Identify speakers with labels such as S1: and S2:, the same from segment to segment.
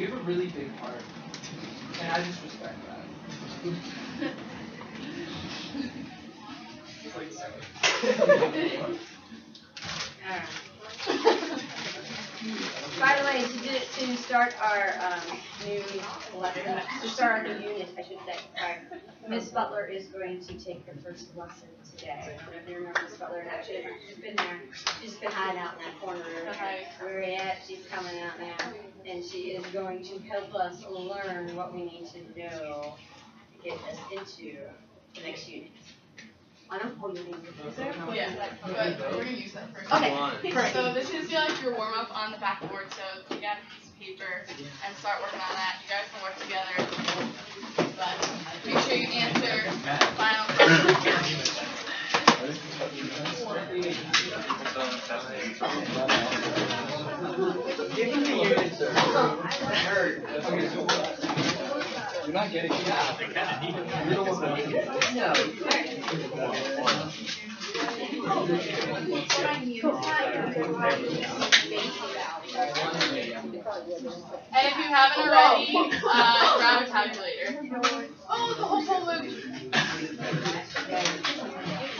S1: You have a really big heart, and I just respect that.
S2: By the way, to start our new lesson, to start our new unit, I should say, Miss Butler is going to take the first lesson today. I don't know if you remember Miss Butler, actually, she's been there. She's been hiding out in that corner. Where yet she's coming out now, and she is going to help us learn what we need to do to get us into the next unit. I don't hold your name.
S3: Yeah, but we're gonna use that first.
S2: Okay,
S3: Perfect. So this is like your warm up on the backboard. So take out a piece of paper and start working on that. You guys can work together, but make sure you answer final questions.
S1: You're not getting it. You don't want to make it. No.
S3: And if you haven't already, grab a calculator. Oh, the whole pole moved.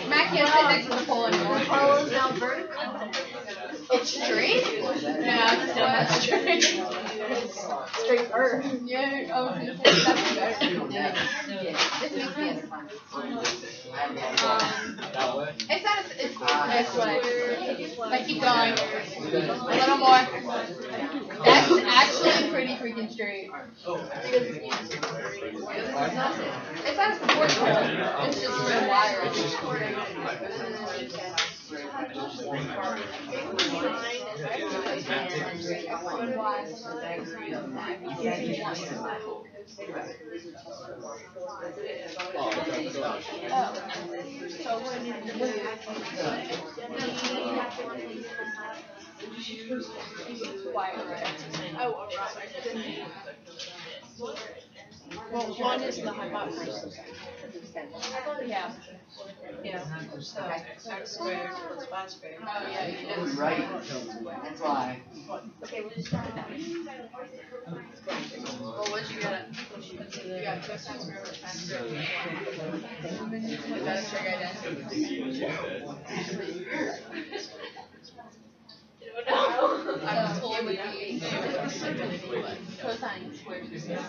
S2: Matt can't sit next to the pole anymore. The pole is now vertical. It's straight?
S3: Yeah, it's still not straight.
S2: Straight first.
S3: Yeah, oh, that's better. It's not, it's this way. But keep going. A little more. That's actually pretty freaking straight. It's not a support pole. It's just for the wire.
S4: Well, one is the hypotenuse. Yeah. Yeah. So x squared equals y squared.
S3: Oh, yeah, you did.
S5: Right. That's why.
S2: Okay, we'll just start with that.
S3: Well, what'd you get? You got twisted square root times square root. Is that a trig identity? I'm told it would be cosine squared is sine.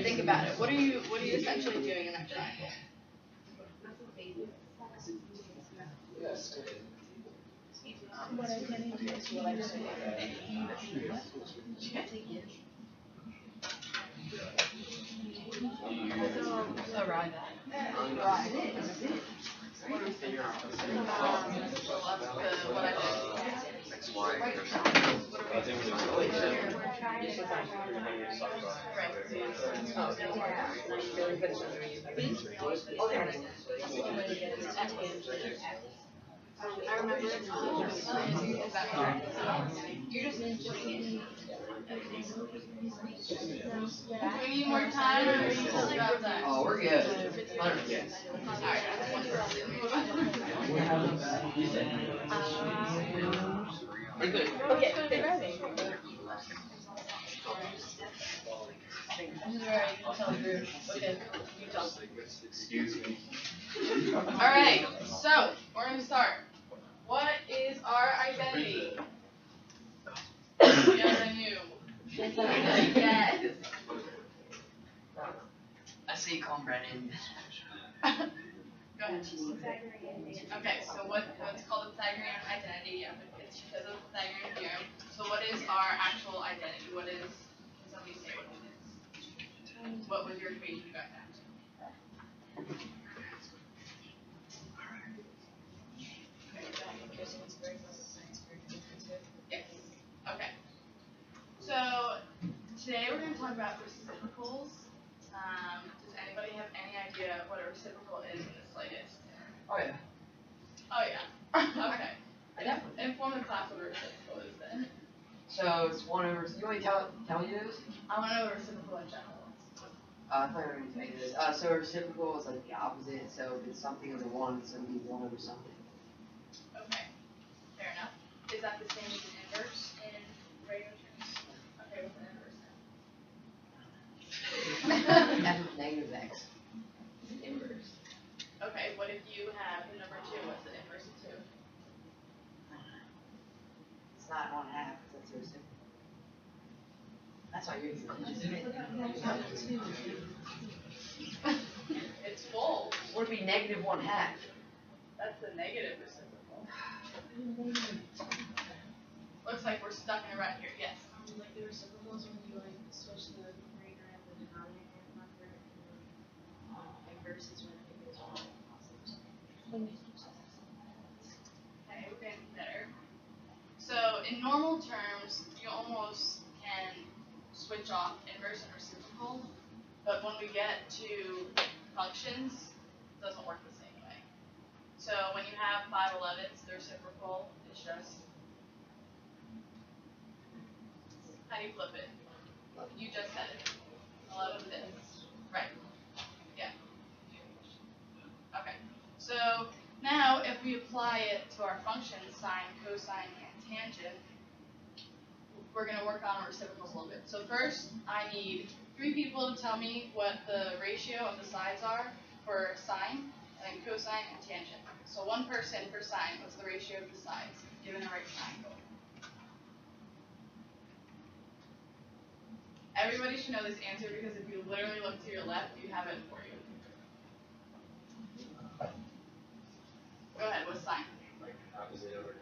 S3: Think about it. What are you essentially doing in that triangle?
S4: What I can do is what I say.
S3: Arrive at. What do we say? What I did.
S2: I remember it.
S3: You're just we need more time, or are you just about that?
S5: Oh, we're good. 100%.
S3: Alright,
S5: We're good.
S3: okay,
S1: Excuse me.
S3: Alright, so we're gonna start. What is our identity? Yes, I knew.
S2: Yes.
S5: I see you call Brennan.
S3: Go ahead. Okay, so what's called the Pythagorean identity? Yeah, it's because of the Pythagorean theorem. So what is our actual identity? What is? Can somebody say what it is? What was your equation you got that? Yes. Okay. So today we're going to talk about reciprocals. Does anybody have any idea what a reciprocal is in the slightest?
S5: Oh, yeah.
S3: Oh yeah. Okay. Inform the class what a reciprocal is then.
S5: So it's 1 over. You want me to tell you this?
S3: I want to know what a reciprocal in general is.
S5: I thought you were going to tell you this. So a reciprocal is like the opposite. So if it's something over 1, it's going to be 1 over something.
S3: Okay. Fair enough. Is that the same as an inverse in regular terms?
S5: of x. Inverse.
S3: Okay, what if you have the number 2? What's the inverse of 2?
S5: It's not 1/2, that's a reciprocal. That's why you're
S3: It's full.
S5: Would be negative 1/2.
S3: That's the negative reciprocal. Looks like we're stuck in a rut here. Yes.
S6: Like the reciprocal is when you like switch the numerator and the denominator number, and inverse is when it goes on opposite.
S3: Okay, we're getting better. So in normal terms, you almost can switch off inverse and reciprocal, but when we get to functions, it doesn't work the same way. So when you have 5/11ths, the reciprocal is just, how do you flip it? You just said it. 11/5. Right. Yeah. Okay. So now if we apply it to our functions, sine, cosine, and tangent, we're going to work on reciprocals a little bit. So first, I need 3 people to tell me what the ratio of the sides are for sine, and then cosine, and tangent. So one person for sine, what's the ratio of the sides, given a right triangle? Everybody should know this answer because if you literally look to your left, you have it for you. Go ahead, what's sine?
S1: Like opposite over to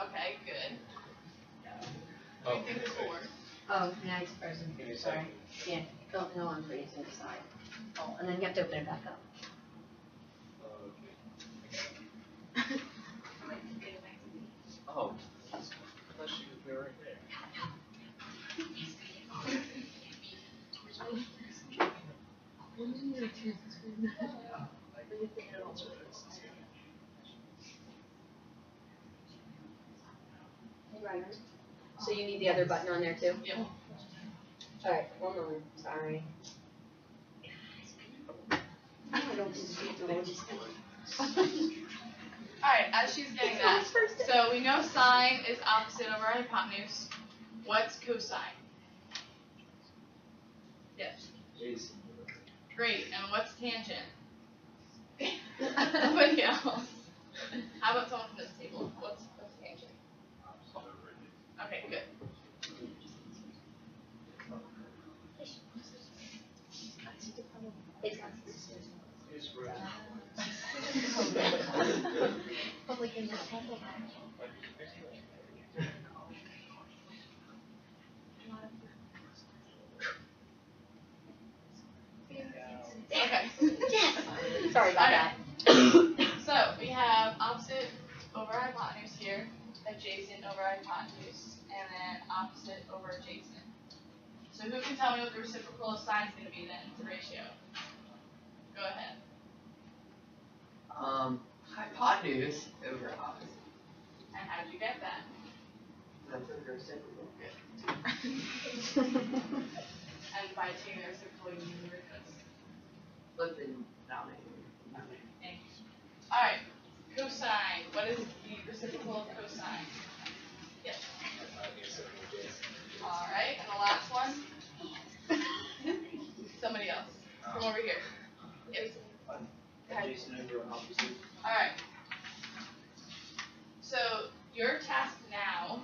S3: Okay, good. What do you think this will work?
S4: Oh, nice person,
S1: Give me a
S4: sorry.
S1: second.
S4: Yeah, no, I'm pretty to the side. Oh, and then you have to open it back up.
S1: Oh, I thought she would be right there.
S4: Right. So you need the other button on there too?
S3: Yep.
S4: Alright, one moment, sorry. I don't think
S3: Alright, as she's getting that, so we know sine is opposite over hypotenuse. What's cosine? Yes.
S1: Jason.
S3: Great, and what's tangent? Nobody else. How about someone from this table? What's tangent? Okay, good. Okay.
S4: Sorry about that.
S3: So we have opposite over hypotenuse here, adjacent over hypotenuse, and then opposite over adjacent. So who can tell me what the reciprocal of sine is going to be then, the ratio? Go ahead.
S5: Hypotenuse over opposite.
S3: And how did you get that?
S5: That's a reciprocal.
S3: And by taking the reciprocal, you use the reverse.
S5: Flip the denominator.
S3: Alright, cosine. What is the reciprocal of cosine? Yes. Alright, and the last one? Somebody else. Come over here. Yes.
S1: Jason over opposite.
S3: Alright. So, your task now,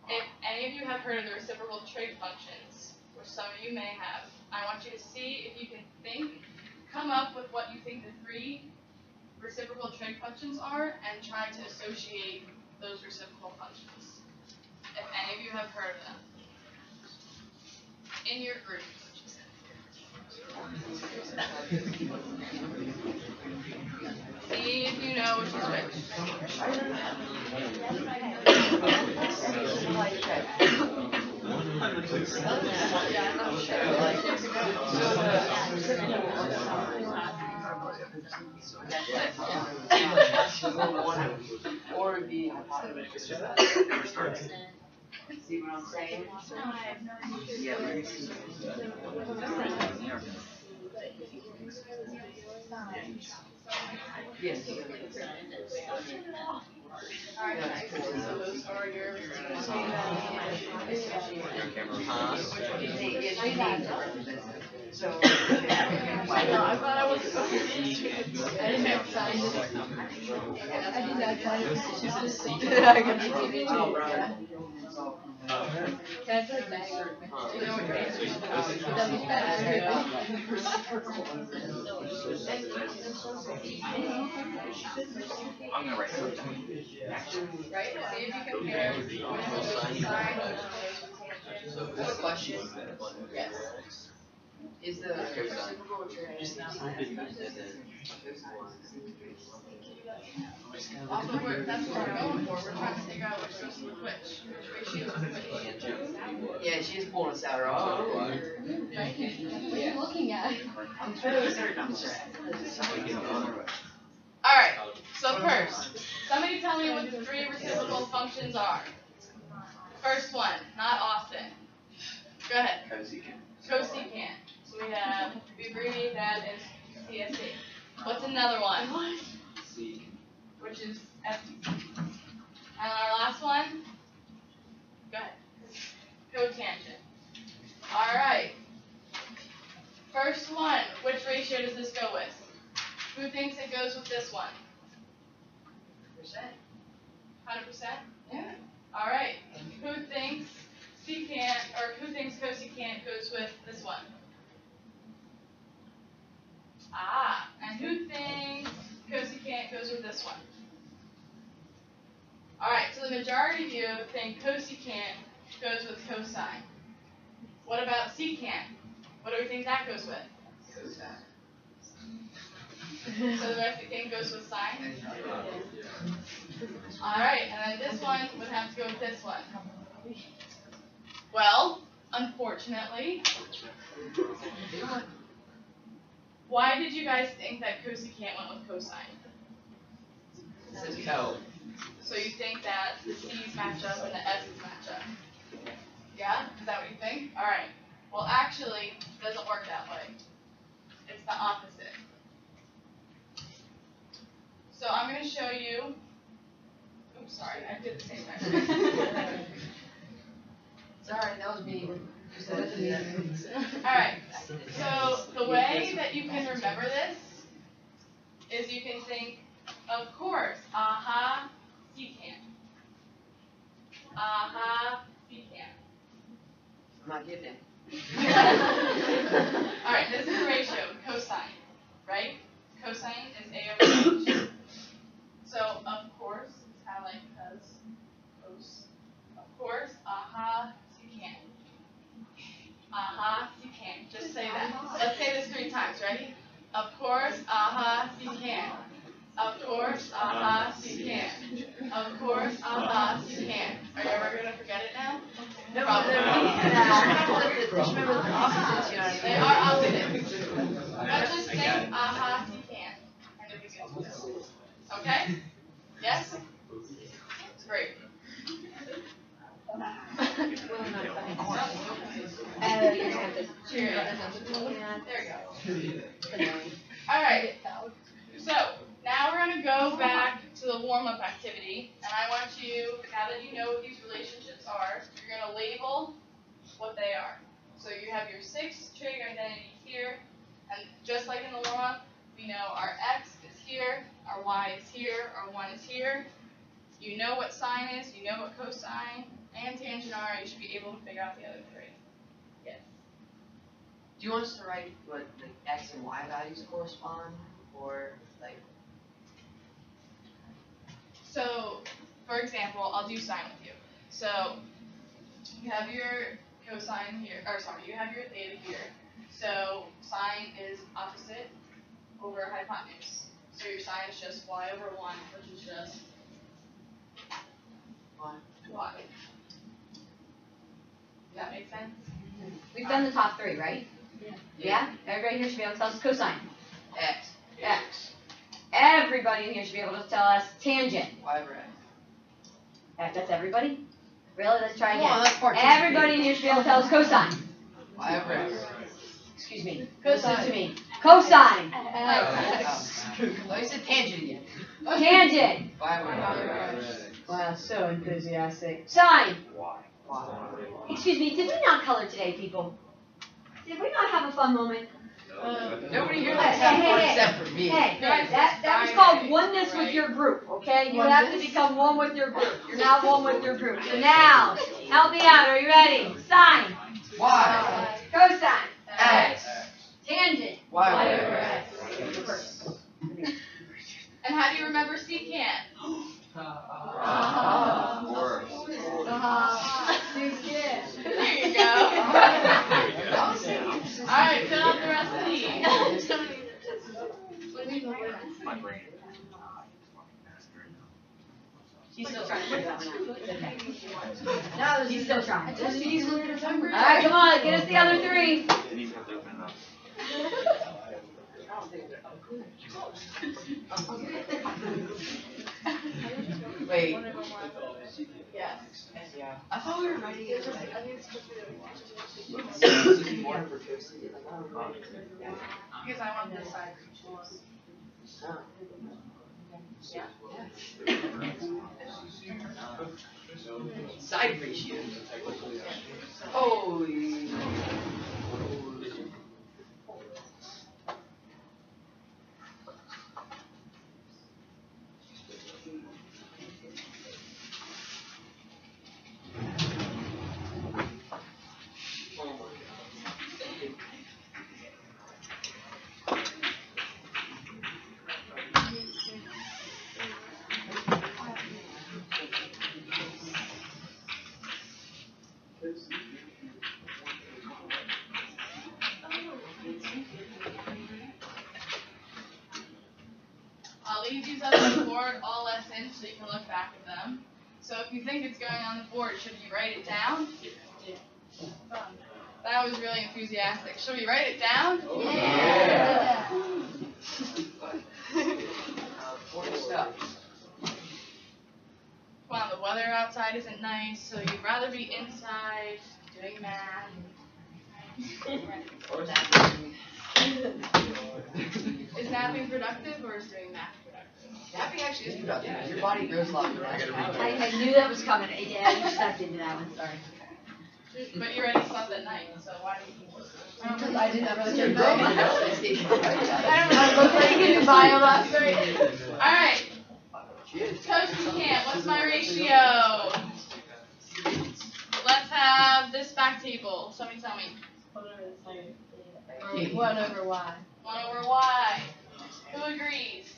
S3: if any of you have heard of the reciprocal trig functions, which some of you may have, I want you to see if you can come up with what you think the 3 reciprocal trig functions are, and try to associate those reciprocal functions. If any of you have heard of them. In your group. See if you know which is which.
S5: Or the hypotenuse. See what I'm saying? Yeah, very soon. Yes.
S3: Alright, so those are your
S5: Huh? So.
S3: I thought I was. I didn't have time.
S4: I did not try to. Can I put it back?
S1: I'm gonna write something.
S3: Right? See if you compare sine.
S5: That's a question.
S3: Yes.
S5: Is the reciprocal trig?
S3: That's what we're going for. We're trying to figure out which goes with which ratio is which.
S5: Yeah, she's pulling us out. Oh.
S3: What are you looking at?
S5: I'm fairly certain I'm correct.
S3: Alright, so first, somebody tell me what the 3 reciprocal functions are. First one, not Austin. Go ahead. Cosecant. So we abbreviate that as CSC. What's another one? Which is FTC. And our last one? Go ahead. Cotangent. Alright. First one, which ratio does this go with? Who thinks it goes with this one? 100%?
S5: Yeah.
S3: Alright. Who thinks secant, or who thinks cosecant goes with this one? Ah, and who thinks cosecant goes with this one? Alright, so the majority of you think cosecant goes with cosine. What about secant? What do we think that goes with? So the rest of the thing goes with sine? Alright, and then this one would have to go with this one. Well, unfortunately, why did you guys think that cosecant went with cosine? So you think that the C's match up and the S's match up? Yeah? Is that what you think? Alright. Well, actually, it doesn't work that way. It's the opposite. So I'm going to show you. Oops, sorry, I did the same thing.
S5: Sorry, that was me.
S3: Alright, so the way that you can remember this is you can think, of course, aha, secant. Aha, secant.
S5: I'm not getting it.
S3: Alright, this is the ratio, cosine, right? Cosine is A over H. So, of course, it's kind of like cos. Of course, aha, secant. Aha, secant. Just say that. Let's say this 3 times, ready? Of course, aha, secant. Of course, aha, secant. Of course, aha, secant. Are you ever going to forget it now?
S5: No,
S3: Probably.
S5: just remember the opposites, you know what I mean?
S3: They are opposites. But just think, aha, secant. And it'll be good. Okay? Yes? Great. There you go. Alright. So, now we're going to go back to the warm-up activity. And I want you, now that you know what these relationships are, you're going to label what they are. So you have your 6 trig identity here. And just like in the warm-up, we know our x is here, our y is here, our 1 is here. You know what sine is, you know what cosine and tangent are, you should be able to figure out the other 3. Yes.
S5: Do you want us to write what the x and y values correspond, or like?
S3: So, for example, I'll do sine with you. So, you have your cosine here, or sorry, you have your theta here. So, sine is opposite over hypotenuse. So your sine is just y over 1, which is just y. Does that make sense?
S2: We've done the top 3, right? Yeah? Everybody here should be able to tell us cosine.
S5: X.
S2: X. Everybody in here should be able to tell us tangent.
S5: Y over X.
S2: That's everybody? Really? Let's try
S5: Come on,
S2: again.
S5: let's participate.
S2: Everybody in here should be able to tell us cosine.
S5: Y over X.
S2: Excuse me.
S3: Cosine.
S2: Listen to me. Cosine.
S5: Oh, you said tangent again.
S2: Tangent.
S5: Y over X.
S2: Wow, so enthusiastic. Sine.
S5: Y.
S2: Excuse me, did we not color today, people? Did we not have a fun moment?
S5: Nobody here
S2: Hey,
S5: likes that
S2: hey,
S5: part
S2: hey,
S5: except for me.
S2: Hey, that was called oneness with your group, okay? You have to become one with your group. You're now one with your group. So now, help me out. Are you ready? Sine.
S5: Y.
S2: Cosine.
S5: X.
S2: Tangent.
S5: Y.
S2: Reverse.
S3: And how do you remember secant? There you go. Alright, fill out the rest of these.
S1: My brain.
S2: She's still trying to figure that one out. It's okay. No, she's still trying. Alright, come on, get us the other three.
S1: Didn't even have to open it up.
S5: Wait.
S3: Yes.
S5: Yeah. I thought we were writing it.
S3: Because I want this side.
S5: Side ratio. Holy.
S3: I'll leave these up on the board all lessons so you can look back at them. So if you think it's going on the board, should you write it down? That was really enthusiastic. Should we write it down?
S2: Yeah.
S5: Important stuff.
S3: Come on, the weather outside isn't nice, so you'd rather be inside doing math. Is napping productive or is doing math productive?
S5: Napping actually is productive. Your body grows a lot faster.
S2: I knew that was coming. Yeah, you stepped into that one, sorry.
S3: But you already slept at night, so why do you think
S2: Because I didn't really
S5: Your
S2: take
S5: brain
S2: I
S5: knows.
S2: looked pretty good in bio last night.
S3: Alright, Coach Buchanan, what's my ratio? Let's have this back table. Somebody tell me.
S2: 1 over y.
S3: 1 over y. Who agrees?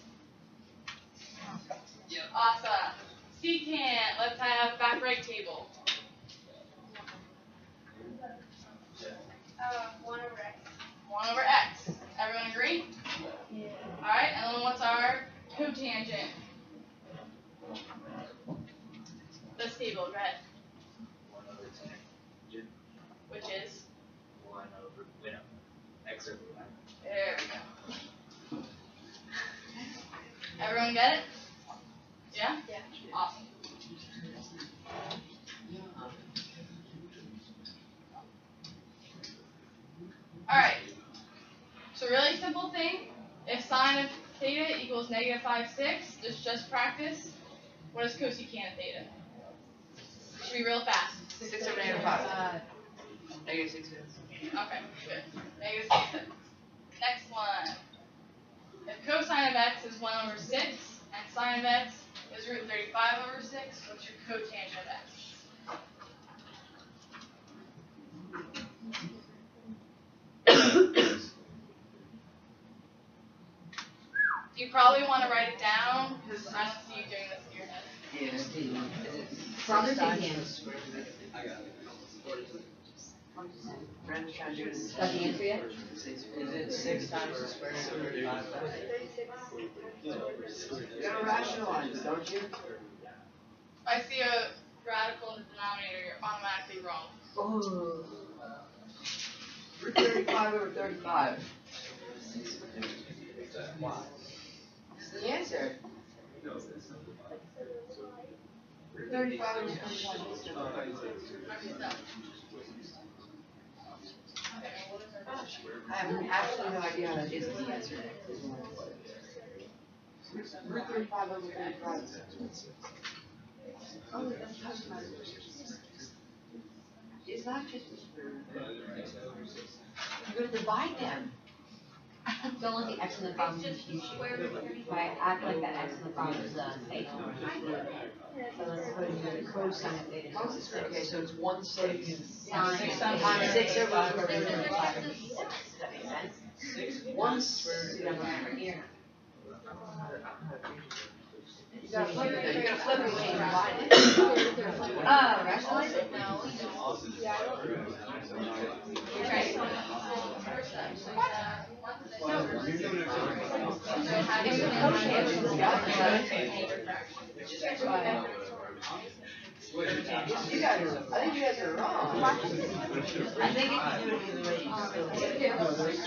S3: Awesome. Secant, let's have back right table.
S6: 1 over x.
S3: 1 over x. Everyone agree?
S6: Yeah.
S3: Alright, and then what's our cotangent? This table, go ahead.
S1: 1 over tangent.
S3: Which is?
S1: 1 over, wait, no. X over y.
S3: There we go. Everyone get it? Yeah?
S6: Yeah.
S3: Awesome. Alright. So really simple thing. If sine of theta equals negative 5/6, just practice. What is cosecant of theta? Should be real fast.
S5: 6 over negative 5. Negative 6 minutes.
S3: Okay, good. Negative 6/6. Next one. If cosine of x is 1 over 6 and sine of x is root 35 over 6, what's your cotangent of x? You probably want to write it down because I don't see you doing this in your head.
S2: Brother Buchanan.
S5: Brandon's trying to do it.
S2: Got the answer yet?
S5: Is it 6 times the square root of 35? You gotta rationalize, don't you?
S3: I see a radical in the denominator, you're automatically wrong.
S5: Oh. Root 35 over 35. That's the answer. Root 35 over 35 is different. I have absolutely no idea how that is the answer. Root 35 over 35. It's not just a square root. You're gonna divide them.
S2: Don't let the x in the problem confuse you. Right, act like that x in the problem is a theta. So let's put in the cosine of theta.
S5: Okay, so it's 1/6
S2: Sine
S5: times 6 over
S2: Does
S5: square root of 35.
S2: that make sense?
S5: 1 square root of
S2: Here.
S5: You gotta flip it though, you gotta flip it when you divide it.
S2: Rationalize it? No. You're trying to.
S5: You guys are, I think you guys are wrong.
S2: I think if you do it either way, you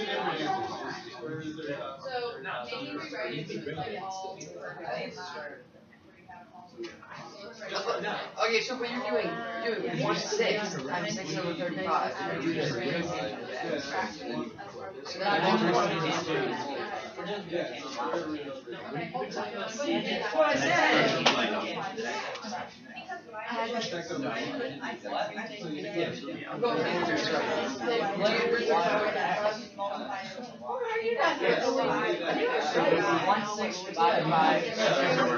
S3: So maybe rewrite it with like all
S5: Okay, so what you're doing 1/6 times 6 over 35. You're doing so that's what I said. I'm going answers right now. How are you not here? 1/6 divided by 35%.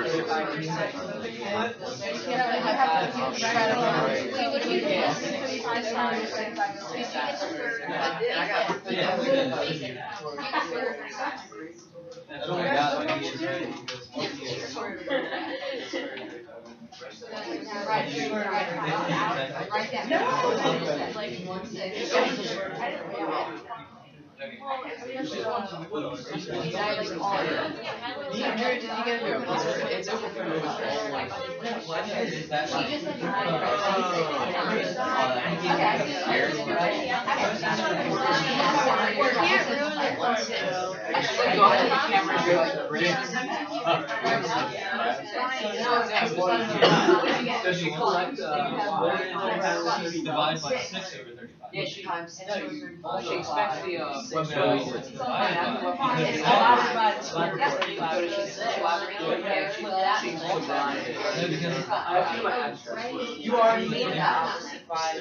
S2: Write that. Like 1/6.
S5: It's over 35.
S1: Does she collect, divide by 6 over 35?
S5: Yeah, she times 6 over 35.
S1: She expects the,
S5: Six
S1: well,
S5: over
S1: it's
S5: 35.
S1: divided
S5: It's
S1: by-
S5: divided by the square root of 35. So she's you already made the opposite by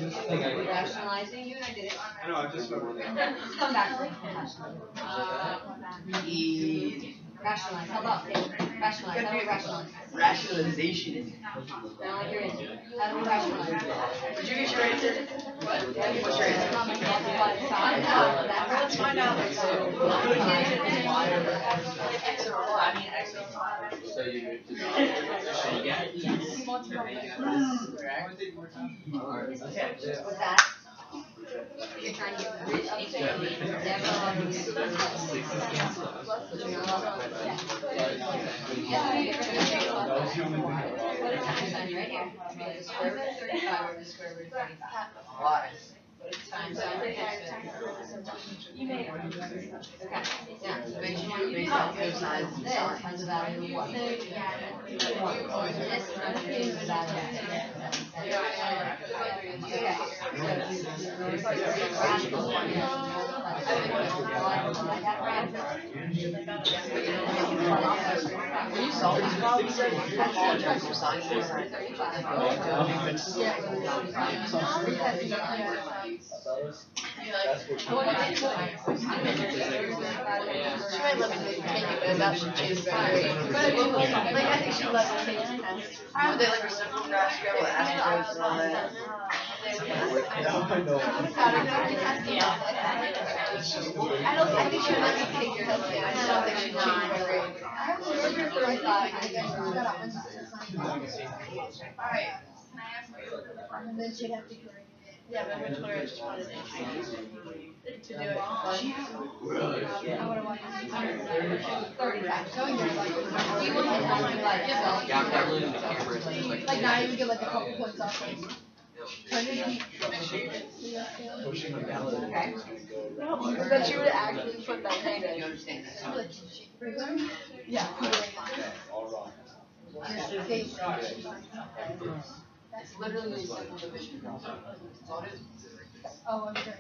S2: Rationalizing you, and I did it. Come back. Rationalize, how about rationalize, how do we rationalize?
S5: rationalization.
S2: Sound like you're in. How do we rationalize?
S5: Did you get your answer? What's your answer?
S2: Let's find out.
S1: So you get it?
S2: What's that? You're trying to get rich equally, never on the What is times sign right here? The square root of 35 over the square root of 35.
S5: Why?
S2: Times sign right next to it. You made it. Okay, now,
S5: Make sure you base off both sides and
S2: this
S5: sides.
S2: has a value of what? This times two is a value of
S5: 'When you solve these problems, I apologize for signing this.
S4: She might let me take it, but that should change better. But I think she let me take it.
S5: Would they like reciprocal graph together with asteroids and all that?
S4: I think she would let me take your test. I just don't think she'd change my grade.
S3: Alright, can I ask you?
S4: And then she'd have to grade it. Yeah, but which one I just wanted to do it. I would have wanted to do
S2: 35.
S4: So you're like,
S2: You want to have to like,
S4: like now you would get like a couple points off.
S2: Okay.
S4: But you would actually put that thing
S5: You
S4: in.
S5: understand this?
S4: Yeah.
S5: It's literally a simple division problem. That's all it is.
S3: Oh, I'm sure.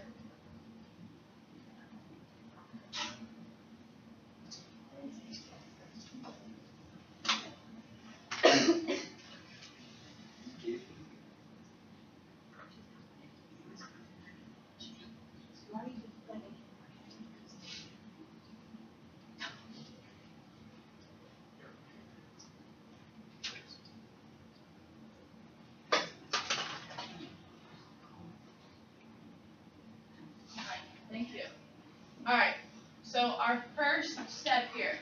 S3: Thank you. Alright, so our first step here.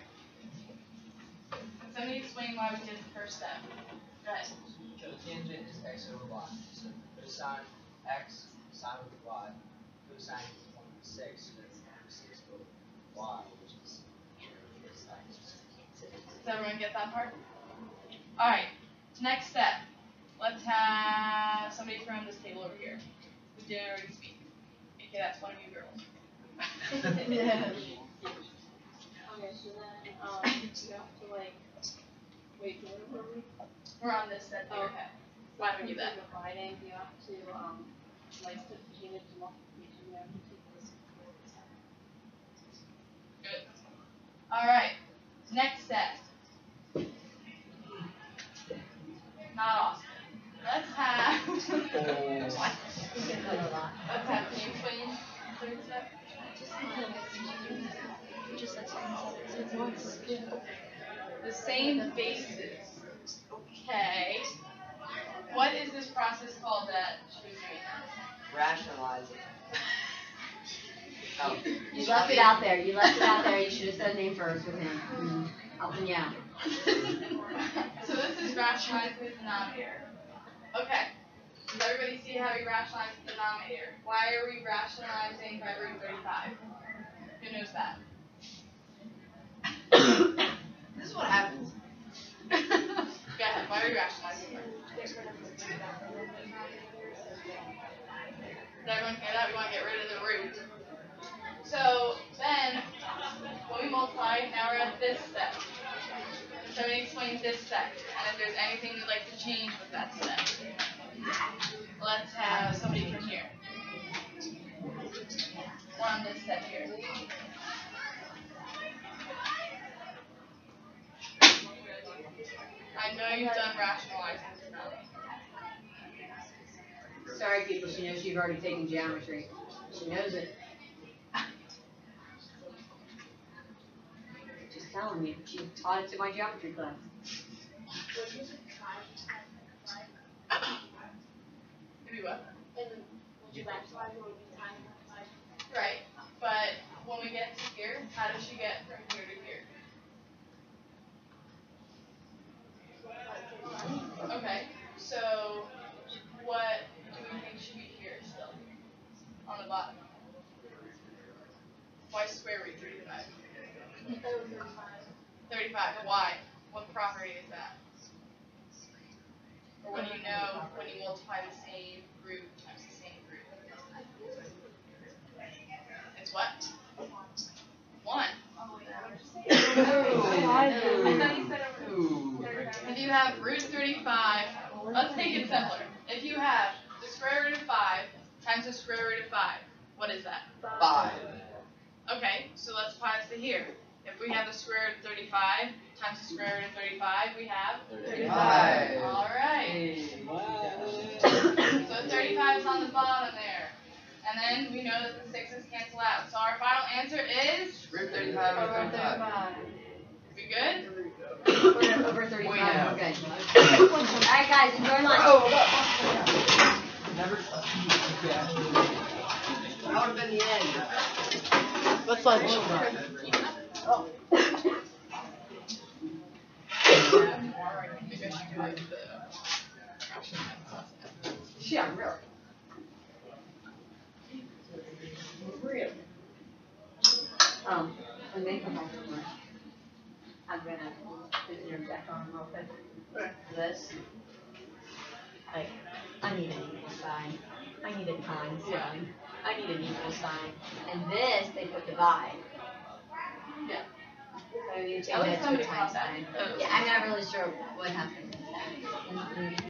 S3: Let me explain why we did the first step. Go ahead.
S1: So the tangent is x over y. So cosine x, sine over y. Cosine is 1/6, so that's 1/6 over y, which is
S3: Does everyone get that part? Alright, next step. Let's have somebody from this table over here who didn't already speak. Okay, that's one of you girls.
S6: Okay, so then, you have to like, wait, what were we?
S3: We're on this step here.
S6: Okay.
S3: Why do we do that?
S6: Dividing, you have to, like, to change it to multiplication, you have to take this.
S3: Good. Alright, next step. Not awesome. Let's have. Let's have, can you explain the third step? The same basis. Okay. What is this process called that she was doing?
S5: Rationalize it. Oh.
S2: You left it out there. You left it out there. You should have said name first with him. Helping you out.
S3: So this is rationalizing the denominator. Okay. Does everybody see how we rationalize the denominator? Why are we rationalizing by root 35? Who knows that?
S5: This is what happens.
S3: Go ahead. Why are we rationalizing? Does everyone hear that? We want to get rid of the root. So then, when we multiply, now we're at this step. So I'm going to explain this step, and if there's anything you'd like to change with that step. Let's have somebody from here. We're on this step here. I know you've done rationalizing this now.
S2: Sorry, people. She knows you've already taken geometry. She knows it. Just telling you. She taught it to my geometry class.
S3: Maybe what?
S6: And then, would you rationalize it, would be time multiplied?
S3: Right. But when we get to here, how does she get from here to here? Okay. So what do we think should be here still? On the bottom. Why square root 35? 35. Why? What property is that? Or what do you know when you multiply the same root times the same root? It's what? 1. If you have root 35, let's make it simpler. If you have the square root of 5 times the square root of 5, what is that?
S5: 5.
S3: Okay, so let's apply this to here. If we have the square root of 35 times the square root of 35, we have
S5: 35.
S3: Alright. So 35 is on the bottom there. And then we know that the 6's cancel out. So our final answer is?
S5: Root 35 over 35.
S3: We good?
S2: Over 35.
S5: Wait, no.
S2: Okay. Alright, guys, enjoy lunch.
S5: Never. That would have been the end.
S4: What's lunch?
S2: Yeah, really. Really. When they come back from lunch, I'm gonna interject on a little bit. This.
S4: Like, I need an equal sign. I need a times sign. I need an equal sign.
S2: And this, they put divide.
S3: Yeah.
S2: So you change
S3: At least
S2: that to a
S3: somebody
S2: times
S3: caught that.
S2: sign. Yeah, I'm not really sure what happened with that.